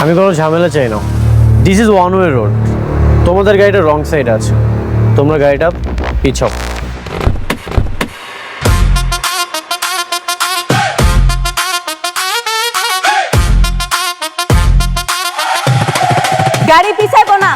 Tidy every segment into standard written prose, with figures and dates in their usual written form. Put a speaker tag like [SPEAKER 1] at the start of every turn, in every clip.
[SPEAKER 1] আমি কোনো ঝামেলা চাই না। This is one way road. তোমাদের গাড়িটা রং সাইডে আছে, তোমরা গাড়িটা পিছাও।
[SPEAKER 2] গাড়ি পিছাবো না।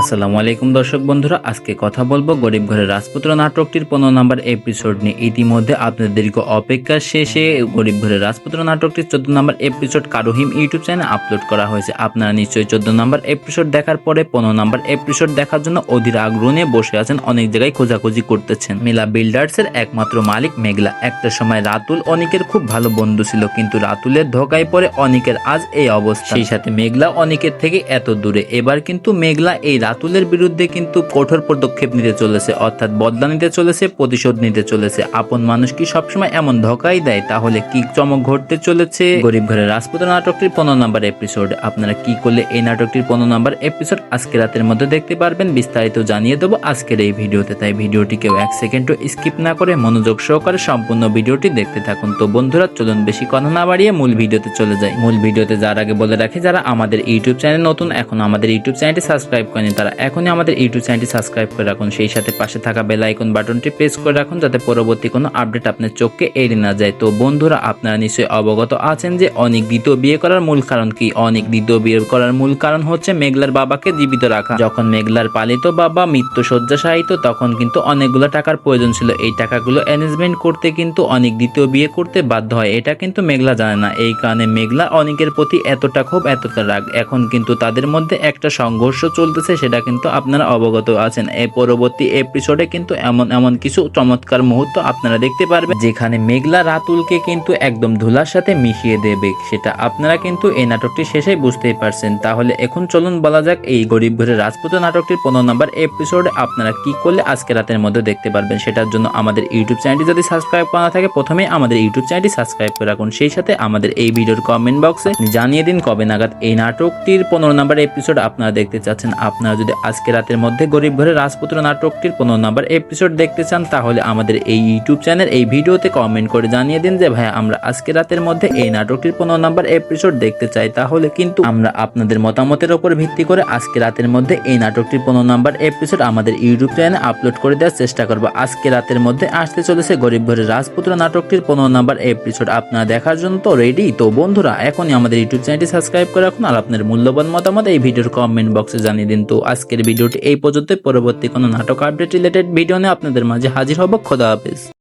[SPEAKER 3] আসসালামু আলাইকুম দর্শক বন্ধুরা, আজকে কথা বলবো গরিব ঘরের রাজপুত্র নাটকটির 15 নম্বর এপিসোড নিয়ে। ইতিমধ্যে আপনাদের দীর্ঘ অপেক্ষার শেষে গরিব ঘরের রাজপুত্র নাটকটির 14 নম্বর এপিসোড কারোহিম ইউটিউব চ্যানেলে আপলোড করা হয়েছে। আপনারা নিশ্চয়ই 14 নম্বর এপিসোড দেখার পরে 15 নম্বর এপিসোড দেখার জন্য অধীর আগ্রহ নিয়ে বসে আছেন, অনেক জায়গায় খোঁজাখুঁজি করতেছেন। মেলা বিল্ডার্সের একমাত্র মালিক মেঘলা। একটা সময় রাতুল অনিকের খুব ভালো বন্ধু ছিল, কিন্তু রাতুলের ধোকায় পড়ে অনিকের আজ এই অবস্থা। সেই সাথে মেঘলা অনিকের থেকে এত দূরে। এবার কিন্তু মেঘলা এই রাতুলের বিরুদ্ধে কিন্তু কঠোর পদক্ষেপ নিতে চলেছে, অর্থাৎ বদলা নিতে চলেছে, প্রতিশোধ নিতে চলেছে। আপন মানুষ কি সবসময় এমন ধোকাই দেয়? তাহলে কি চমক ঘটতে চলেছে গরিব ঘরের রাজপুত্র নাটকটির 15 নম্বর এপিসোড? আপনারা কি করলে এই নাটকটির 15 নম্বর এপিসোড আজকে রাতের মধ্যে দেখতে পারবেন, বিস্তারিত জানিয়ে দেবো আজকের এই ভিডিওতে। তাই ভিডিওটি কেউ এক সেকেন্ডও স্কিপ না করে মনোযোগ সহকারে সম্পূর্ণ ভিডিওটি দেখতে থাকুন। তো বন্ধুরা চলুন বেশি কথা না বাড়িয়ে মূল ভিডিওতে চলে যাই। মূল ভিডিওতে যাওয়ার আগে বলে রাখি, যারা আমাদের ইউটিউব চ্যানেল নতুন, এখন আমাদের ইউটিউব চ্যানেলটি সাবস্ক্রাইব করেন, তারা এখনই আমাদের ইউটিউব চ্যানেলটি সাবস্ক্রাইব করে রাখুন। সেই সাথে পাশে থাকা বেল আইকন বাটনটি প্রেস করে রাখুন, যাতে পরবর্তী কোনো আপডেট আপনার চোখকে এড়িয়ে না যায়। তো বন্ধুরা আপনারা নিশ্চয়ই অবগত আছেন যে অনিক দ্বিতীয় বিয়ে করার মূল কারণ কি? অনিক দ্বিতীয় বিয়ে করার মূল কারণ হচ্ছে মেঘলার বাবাকে জীবিত রাখা। যখন মেঘলার পালিত বাবা মৃত্যু শয্যাশায়িত, তখন কিন্তু অনেকগুলো টাকার প্রয়োজন ছিল। এই টাকাগুলো অ্যারেঞ্জমেন্ট করতে কিন্তু অনিক দ্বিতীয় বিয়ে করতে বাধ্য হয়। এটা কিন্তু মেঘলা জানে না। এই কারণে মেঘলা অনিকের প্রতি এতটা ক্ষোভ, এতটা রাগ। এখন কিন্তু তাদের মধ্যে একটা সংঘর্ষ চলতেছে, সেটা কিন্তু আপনারা অবগত আছেন। এই পরবর্তী এপিসোডে কিন্তু এমন কিছু চমৎকার মুহূর্ত আপনারা দেখতে পারবেন, যেখানে মেঘলা রাতুলকে কিন্তু একদম ধুলার সাথে মিশিয়ে দেবে। সেটা আপনারা কিন্তু এই নাটকটি শেষে বুঝতেই পারছেন। তাহলে এখন চলুন বলা যাক এই গরিব ঘরের রাজপুত্র নাটকটির 15 নম্বর এপিসোডে আপনারা কি করলে আজকে রাতের মধ্যে দেখতে পারবেন। সেটার জন্য আমাদের ইউটিউব চ্যানেলটি যদি সাবস্ক্রাইব করা না থাকে, প্রথমে আমাদের ইউটিউব চ্যানেলটি সাবস্ক্রাইব করে রাখুন। সেই সাথে আমাদের এই ভিডিওর কমেন্ট বক্সে জানিয়ে দিন কবে নাগাদ এই নাটকটির 15 নম্বর এপিসোড আপনারা দেখতে চাচ্ছেন। আপনারা যদি আজকে রাতের মধ্যে গরিব ঘরের রাজপুত্র নাটকটির 15 নম্বর এপিসোড দেখতে চান, তাহলে আমাদের এই ইউটিউব চ্যানেল এই ভিডিওতে কমেন্ট করে জানিয়ে দিন যে ভাই আমরা আজকে রাতের মধ্যে এই নাটকটির 15 নম্বর এপিসোড দেখতে চাই। তাহলে কিন্তু আমরা আপনাদের মতামতের উপর ভিত্তি করে আজকে রাতের মধ্যে এই নাটকটির 15 নম্বর এপিসোড আমাদের ইউটিউব চ্যানেলে আপলোড করে দেওয়ার চেষ্টা করব। আজকে রাতের মধ্যে আসতে চলেছে গরিব ঘরের রাজপুত্র নাটকটির 15 নম্বর এপিসোড। আপনারা দেখার জন্য তো রেডি? তো বন্ধুরা এখনই আমাদের ইউটিউব চ্যানেলটি সাবস্ক্রাইব করে রাখুন, আর আপনার মূল্যবান মতামত এই ভিডিওর কমেন্ট বক্সে জানিয়ে দিন। তো আজকের ভিডিওটি এই পর্যন্ত। পরবর্তী কোনো নাটক আপডেট রিলেটেড ভিডিও নিয়ে আপনাদের মাঝে হাজির হব। খোদা হাফেজ।